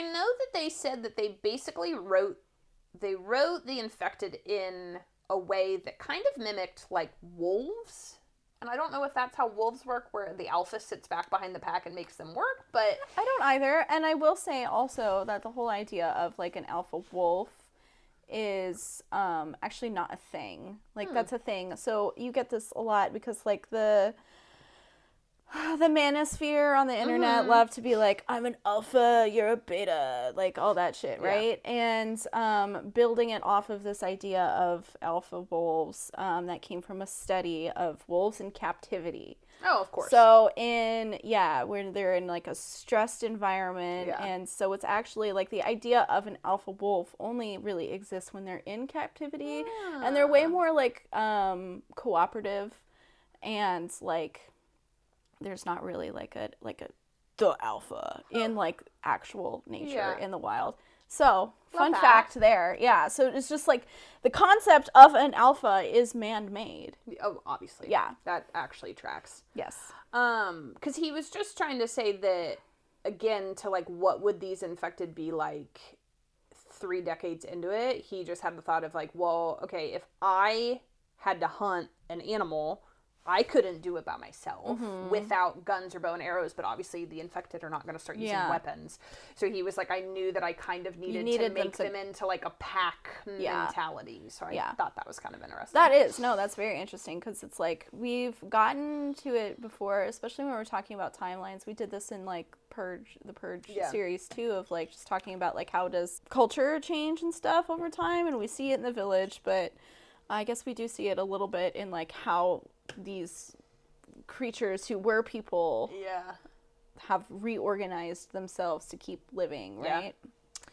I know that they said that they basically wrote the infected in a way that kind of mimicked like wolves. And I don't know if that's how wolves work, where the alpha sits back behind the pack and makes them work, but I don't either. And I will say also that the whole idea of like an alpha wolf is actually not a thing. Like that's a thing. So you get this a lot because like the manosphere on the internet love to be like, I'm an alpha, you're a beta, like all that shit, right? Yeah. And building it off of this idea of alpha wolves that came from a study of wolves in captivity. Oh, of course. So where they're in like a stressed environment, and so it's actually like the idea of an alpha wolf only really exists when they're in captivity, and they're way more like cooperative, and like there's not really like a the alpha in like actual nature in the wild. So fun fact there. Yeah. So it's just like the concept of an alpha is man-made. Oh, obviously. Yeah. That actually tracks. Yes. Because he was just trying to say that, again, to like what would these infected be like 3 decades into it. He just had the thought of like, well, okay, if I had to hunt an animal, I couldn't do it by myself without guns or bow and arrows, but obviously the infected are not going to start using weapons. So he was like, I knew that I kind of needed to make them into like a pack mentality. So I thought that was kind of interesting. That's very interesting because it's like we've gotten to it before, especially when we're talking about timelines. We did this in like the Purge series too, of like just talking about like how does culture change and stuff over time, and we see it in the Village, but I guess we do see it a little bit in like how these creatures who were people have reorganized themselves to keep living, right?